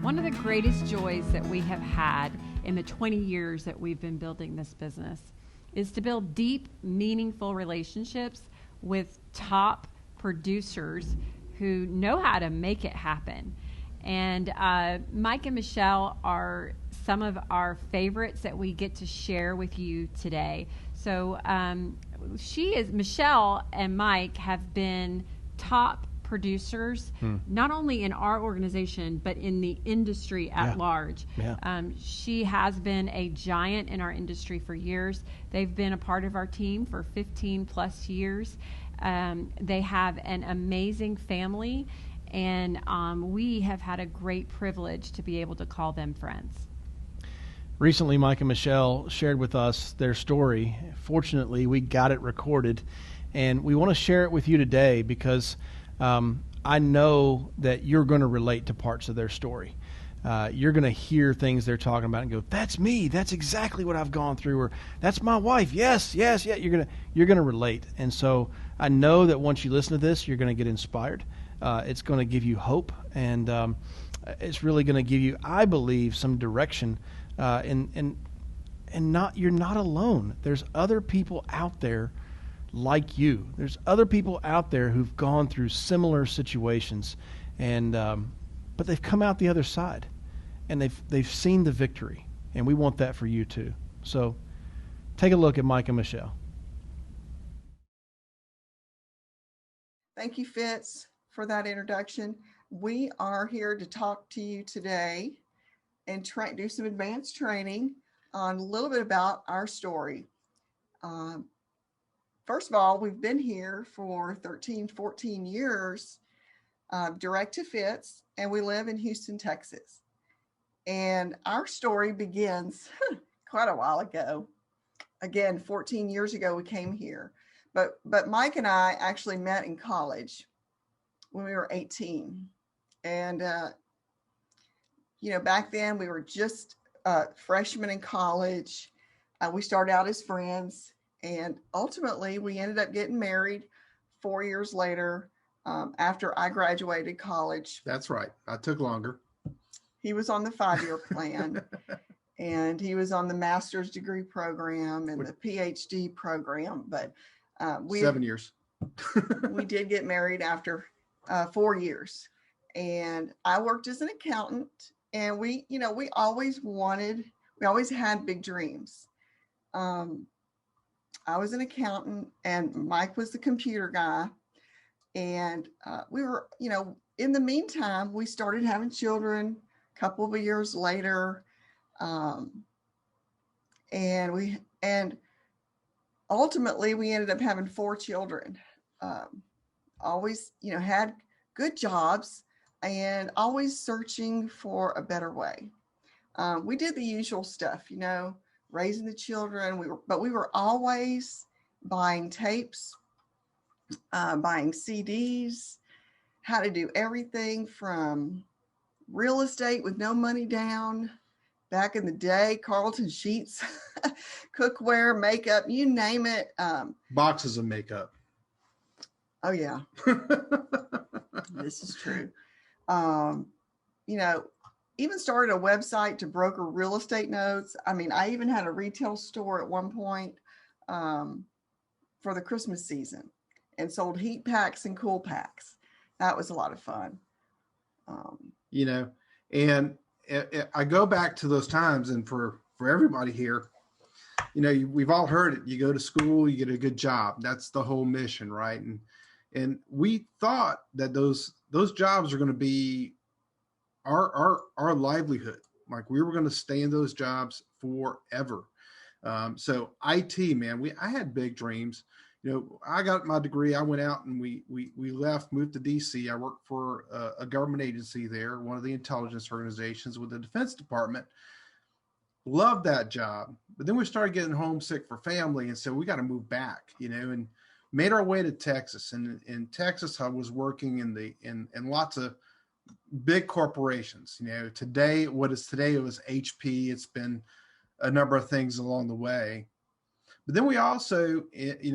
One of the greatest joys that we have had in the 20 years that we've been building this business is to build deep, meaningful relationships with top producers who know how to make it happen. And Mike and Michele are some of our favorites that we get to share with you today. So Michele and Mike have been top producers, not only in our organization, but in the industry at large. Yeah. She has been a giant in our industry for years. They've been a part of our team for 15 plus years. They have an amazing family, and we have had a great privilege to be able to call them friends. Recently, Mike and Michele shared with us their story. Fortunately, we got it recorded, and we want to share it with you today because I know that you're going to relate to parts of their story. You're going to hear things they're talking about and go, "That's me. That's exactly what I've gone through," or "That's my wife. Yes, yes, yeah." You're gonna relate, and so I know that once you listen to this, you're going to get inspired. It's going to give you hope, and it's really going to give you, I believe, some direction. And you're not alone. There's other people out there like you. There's other people out there who've gone through similar situations, and but they've come out the other side, and they've seen the victory, and we want that for you too. So take a look at Mike and Michele. Thank you, Fitz, for that introduction. We are here to talk to you today and do some advanced training on a little bit about our story. First of all, we've been here for 13, 14 years, direct to Fitz, and we live in Houston, Texas. And our story begins quite a while ago. Again, 14 years ago, we came here. But Mike and I actually met in college when we were 18. And, back then we were just freshmen in college. We started out as friends. And ultimately, we ended up getting married 4 years later after I graduated college. That's right. I took longer. He was on the 5-year plan, and he was on the master's degree program and the PhD program. But 7 years. We did get married after 4 years. And I worked as an accountant, and we always had big dreams. I was an accountant, and Mike was the computer guy. And we were, in the meantime, we started having children a couple of years later. And ultimately we ended up having 4 children. Always, had good jobs and always searching for a better way. We did the usual stuff, raising the children. We were always buying tapes, buying CDs, how to do everything from real estate with no money down. Back in the day, Carlton sheets, cookware, makeup, you name it. Boxes of makeup. Oh yeah. This is true. Even started a website to broker real estate notes. I mean, I even had a retail store at one point for the Christmas season and sold heat packs and cool packs. That was a lot of fun. And I go back to those times, and for everybody here, we've all heard it. You go to school, you get a good job. That's the whole mission, right? And we thought that those jobs are going to be our livelihood. Like we were going to stay in those jobs forever. So IT, man, I had big dreams. I got my degree. I went out and we left, moved to DC. I worked for a government agency there, one of the intelligence organizations with the Defense Department. Loved that job. But then we started getting homesick for family. And so we got to move back, and made our way to Texas. And in Texas, I was working in lots of big corporations. Today, it was HP. It's been a number of things along the way. But then we also,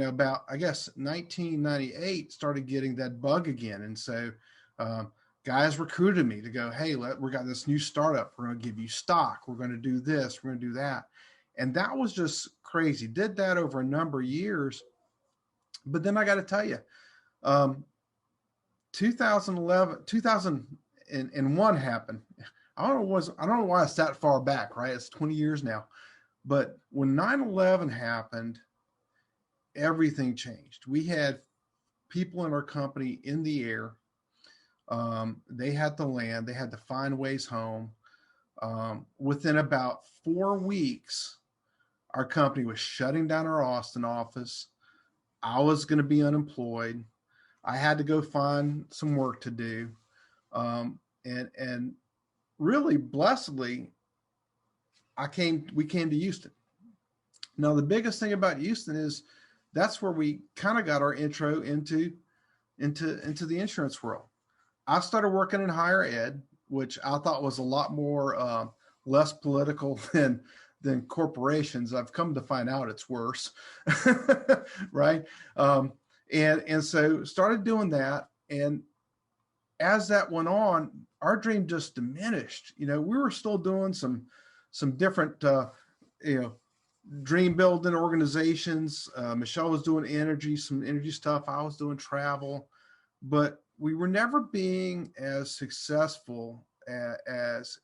about, I guess, 1998, started getting that bug again. And so guys recruited me to go, hey, we got this new startup. We're going to give you stock. We're going to do this. We're going to do that. And that was just crazy. Did that over a number of years. But then I got to tell you, 2001 happened. I don't know why it's that far back, right? It's 20 years now. But when 9/11 happened, everything changed. We had people in our company in the air. They had to land. They had to find ways home. Within about 4 weeks, our company was shutting down our Austin office. I was going to be unemployed. I had to go find some work to do. And really blessedly, we came to Houston. Now, the biggest thing about Houston is that's where we kind of got our intro into the insurance world. I started working in higher ed, which I thought was a lot more less political than corporations. I've come to find out it's worse, right? And so started doing that. And as that went on, our dream just diminished. We were still doing some different, dream building organizations. Michele was doing some energy stuff. I was doing travel, but we were never being as successful as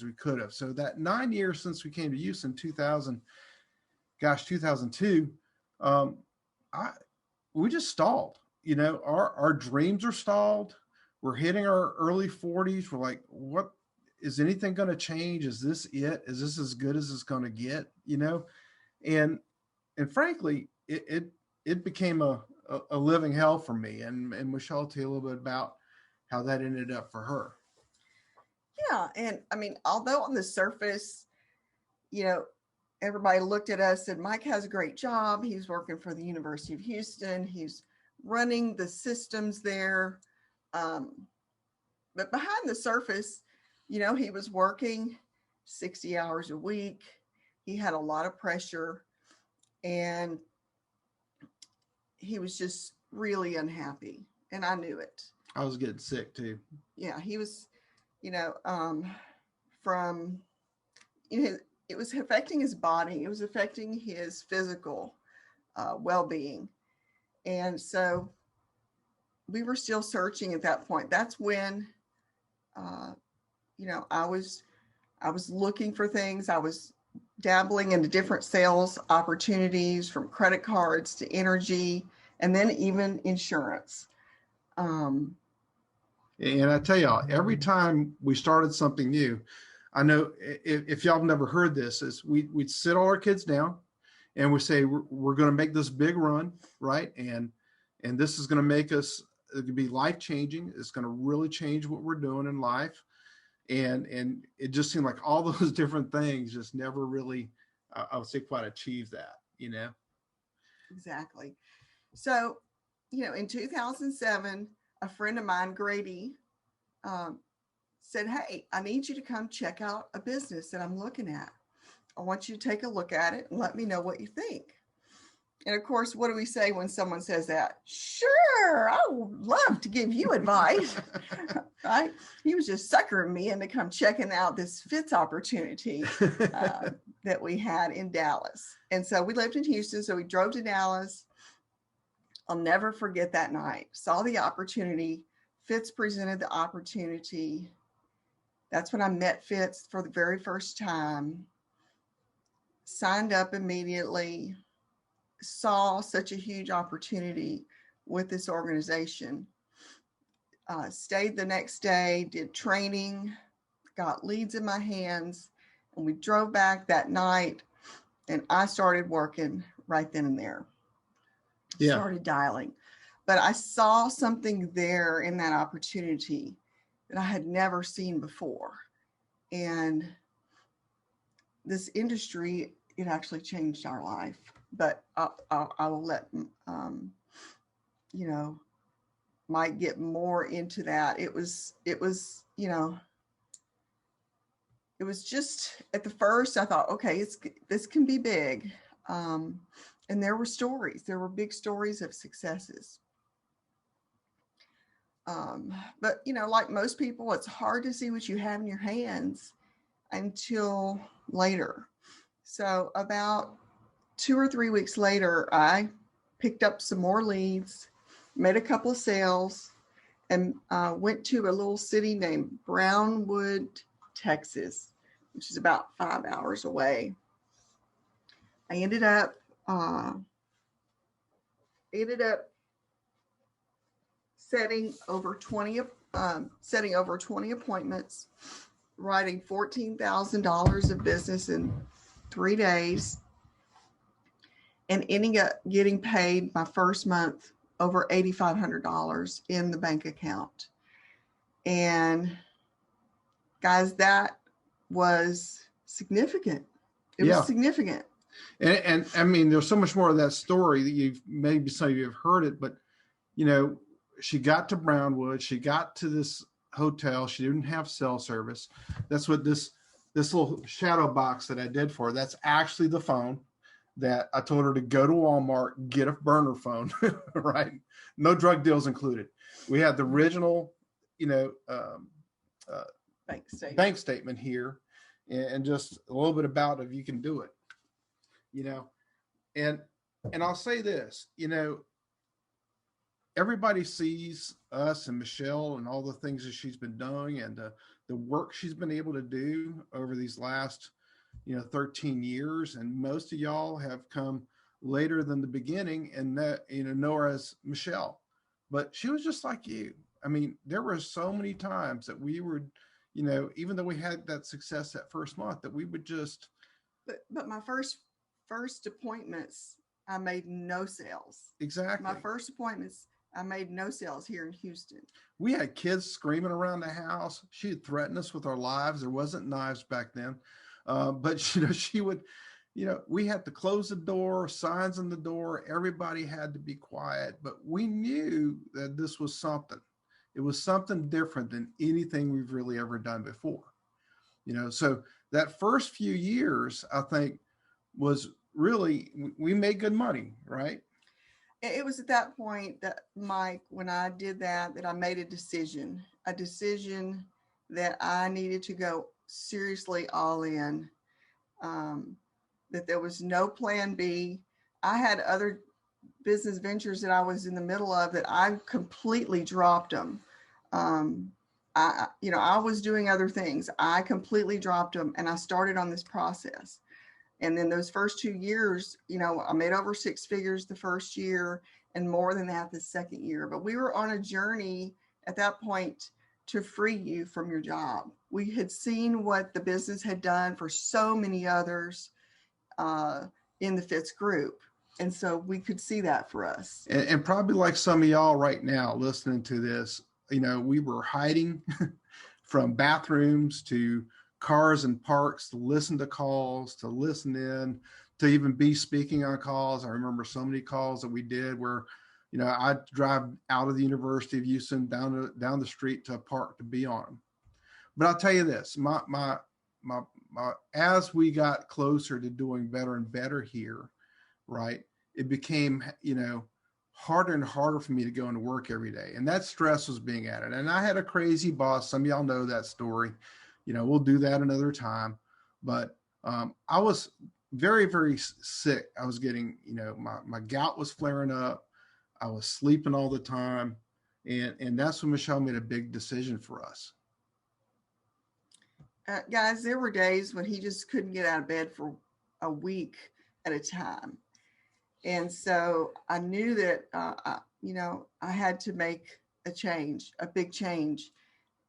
we could have. So that 9 years since we came to Houston, 2002, we just stalled. Our dreams are stalled. We're hitting our early 40s. We're like, what is anything going to change? Is this it? Is this as good as it's going to get? And frankly, it became a living hell for me. And Michele will tell you a little bit about how that ended up for her. Yeah. And I mean, although on the surface, everybody looked at us and Mike has a great job. He's working for the University of Houston. He's running the systems there. But behind the surface, he was working 60 hours a week. He had a lot of pressure and he was just really unhappy. And I knew it. I was getting sick too. Yeah, he was, from, it was affecting his body. It was affecting his physical well-being. And so we were still searching at that point. That's when, I was looking for things. I was dabbling into different sales opportunities, from credit cards to energy, and then even insurance. And I tell y'all, every time we started something new, I know if y'all have never heard this, is we'd sit all our kids down and we say, we're going to make this big run, right? And this is going to make us, it could be life-changing. It's going to really change what we're doing in life. And it just seemed like all those different things just never really, I would say, quite achieved that, Exactly. So, in 2007, a friend of mine, Grady, said, hey, I need you to come check out a business that I'm looking at. I want you to take a look at it and let me know what you think. And of course, what do we say when someone says that? Sure, I would love to give you advice, right? He was just suckering me into come checking out this Fitz opportunity that we had in Dallas. And so we lived in Houston, so we drove to Dallas. I'll never forget that night. Saw the opportunity. Fitz presented the opportunity. That's when I met Fitz for the very first time. Signed up immediately. Saw such a huge opportunity with this organization. Stayed the next day, did training, got leads in my hands, and we drove back that night, and I started working right then and there. Yeah. Started dialing. But I saw something there in that opportunity that I had never seen before. And this industry, it actually changed our life. But I will let, Mike get more into that. It was, it was just at the first I thought, okay, this can be big. And there were big stories of successes. But, like most people, it's hard to see what you have in your hands until later. So about 2 or 3 weeks later, I picked up some more leads, made a couple of sales, and went to a little city named Brownwood, Texas, which is about 5 hours away. I ended up setting over 20 appointments, writing $14,000 of business in 3 days, and ending up getting paid my first month over $8,500 in the bank account. And guys, that was significant. It was significant. And I mean, there's so much more of that story that maybe some of you have heard it, but she got to Brownwood, she got to this hotel, she didn't have cell service. That's what this little shadow box that I did for her, that's actually the phone that I told her to go to Walmart, get a burner phone, right? No drug deals included. We had the original, bank statement here, and just a little bit about if you can do it, and I'll say this, everybody sees us and Michele and all the things that she's been doing and the work she's been able to do over these last 13 years, and most of y'all have come later than the beginning and that know her as Michele, but she was just like you. I mean, there were so many times that we would, even though we had that success that first month, that we would just. But my first appointments, I made no sales. Exactly. My first appointments, I made no sales here in Houston. We had kids screaming around the house. She had threatened us with our lives. There wasn't knives back then. But she would, we had to close the door, signs on the door. Everybody had to be quiet, but we knew that this was something. It was something different than anything we've really ever done before. So that first few years, I think, was really, we made good money, right? It was at that point that, Mike, when I did that I made a decision that I needed to go seriously all in, that there was no plan B. I had other business ventures that I was in the middle of that I completely dropped them. I was doing other things. I completely dropped them, and I started on this process. And then those first 2 years, I made over 6 figures the first year and more than that the second year. But we were on a journey at that point to free you from your job. We had seen what the business had done for so many others in the Fitz group. And so we could see that for us. And probably like some of y'all right now listening to this, we were hiding from bathrooms to cars and parks to listen to calls, to listen in, to even be speaking on calls. I remember so many calls that we did where, I'd drive out of the University of Houston down the street to a park to be on them. But I'll tell you this, my as we got closer to doing better and better here, right, it became, harder and harder for me to go into work every day. And that stress was being added. And I had a crazy boss. Some of y'all know that story. We'll do that another time. But I was very, very sick. I was getting, my gout was flaring up. I was sleeping all the time. And that's when Michele made a big decision for us. Guys, there were days when he just couldn't get out of bed for a week at a time. And so I knew that, I had to make a change, a big change.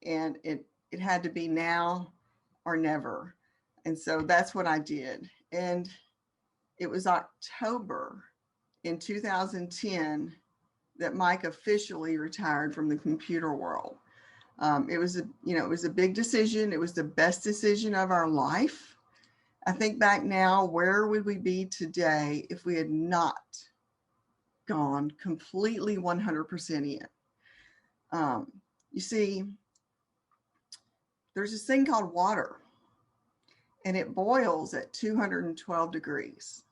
And it had to be now or never. And so that's what I did. And it was October in 2010 that Mike officially retired from the computer world. It was a big decision. It was the best decision of our life. I think back now, where would we be today if we had not gone completely 100% in? You see, there's this thing called water, and it boils at 212 degrees.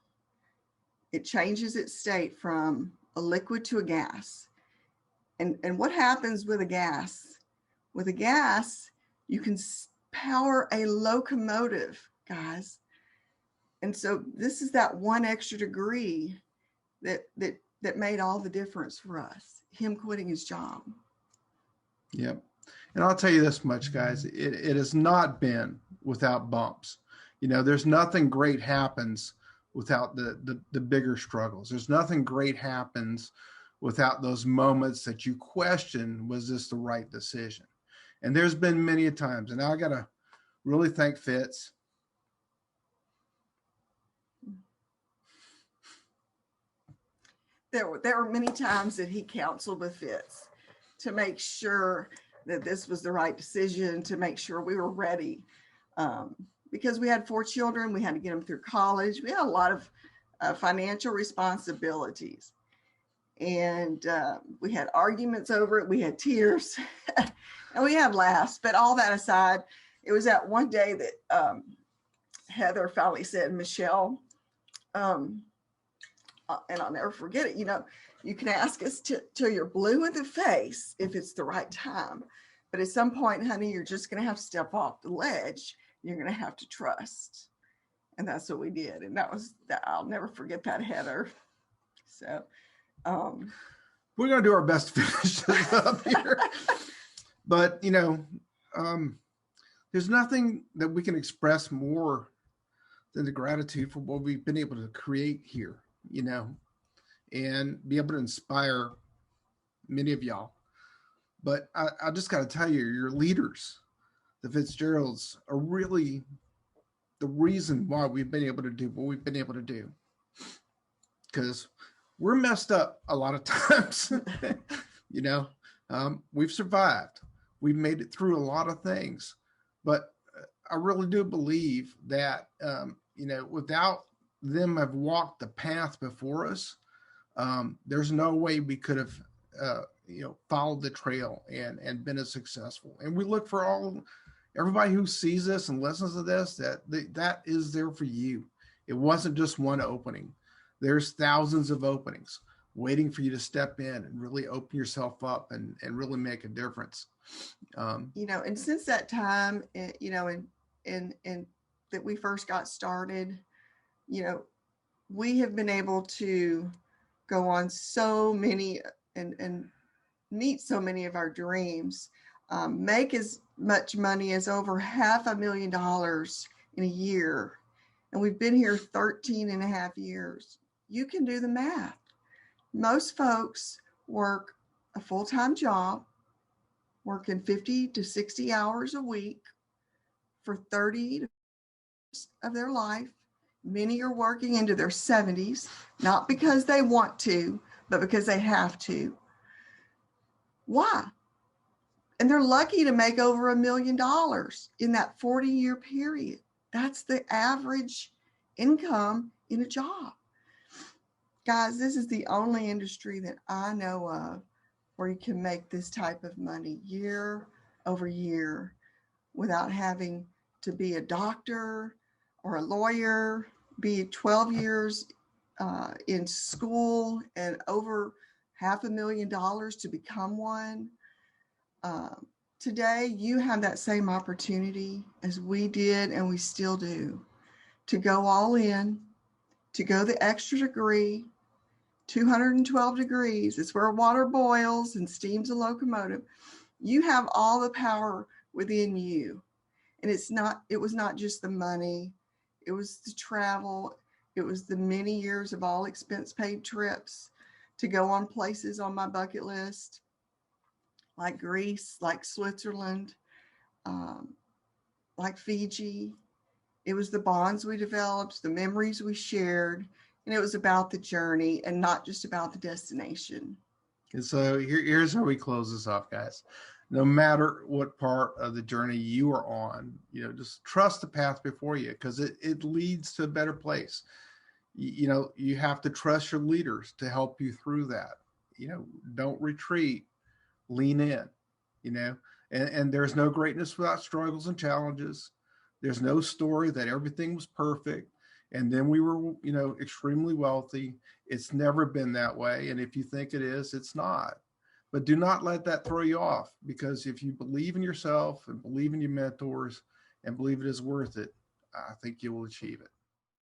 It changes its state from a liquid to a gas. And what happens with a gas? With a gas, you can power a locomotive, guys. And so this is that one extra degree that made all the difference for us, him quitting his job. Yep. And I'll tell you this much, guys, it has not been without bumps. There's nothing great happens without the bigger struggles. There's nothing great happens without those moments that you question, was this the right decision? And there's been many a times, and I got to really thank Fitz. There were many times that he counseled with Fitz to make sure that this was the right decision, to make sure we were ready. Because we had 4 children, we had to get them through college. We had a lot of financial responsibilities. And we had arguments over it. We had tears and we had laughs. But all that aside, it was that one day that Heather finally said, Michele, and I'll never forget it, you can ask us till you're blue in the face if it's the right time. But at some point, honey, you're just going to have to step off the ledge. You're going to have to trust. And that's what we did. And I'll never forget that, Heather. So we're going to do our best to finish this up here. But, there's nothing that we can express more than the gratitude for what we've been able to create here, and be able to inspire many of y'all. But I just got to tell you, your leaders, the Fitzgeralds, are really the reason why we've been able to do what we've been able to do. Because we're messed up a lot of times. We've survived. We've made it through a lot of things. But I really do believe that, without them have walked the path before us, there's no way we could have, followed the trail and been as successful. And we look for everybody who sees this and listens to this, that is there for you. It wasn't just one opening. There's thousands of openings waiting for you to step in and really open yourself up and really make a difference. And since that time, and that we first got started, we have been able to go on so many and meet so many of our dreams, make as much money as over $500,000 in a year. And we've been here 13 and a half years. You can do the math. Most folks work a full-time job, working 50 to 60 hours a week for 30 of their life. Many are working into their 70s, not because they want to, but because they have to. Why? And they're lucky to make over $1 million in that 40-year period. That's the average income in a job. Guys, this is the only industry that I know of where you can make this type of money year over year without having to be a doctor or a lawyer, be 12 years in school and over $500,000 to become one. Today, you have that same opportunity as we did and we still do, to go all in, to go the extra degree, 212 degrees. It's where water boils and steams a locomotive. You have all the power within you. And it was not just the money, it was the travel, it was the many years of all expense paid trips to go on places on my bucket list, like Greece, like Switzerland, like Fiji. It was the bonds we developed, the memories we shared, and it was about the journey and not just about the destination. And so here's how we close this off, guys. No matter what part of the journey you are on, just trust the path before you, because it leads to a better place. You have to trust your leaders to help you through that. Don't retreat, lean in, and there's no greatness without struggles and challenges. There's no story that everything was perfect and then we were, extremely wealthy. It's never been that way. And if you think it is, it's not. but do not let that throw you off, because if you believe in yourself and believe in your mentors and believe it is worth it, I think you will achieve it.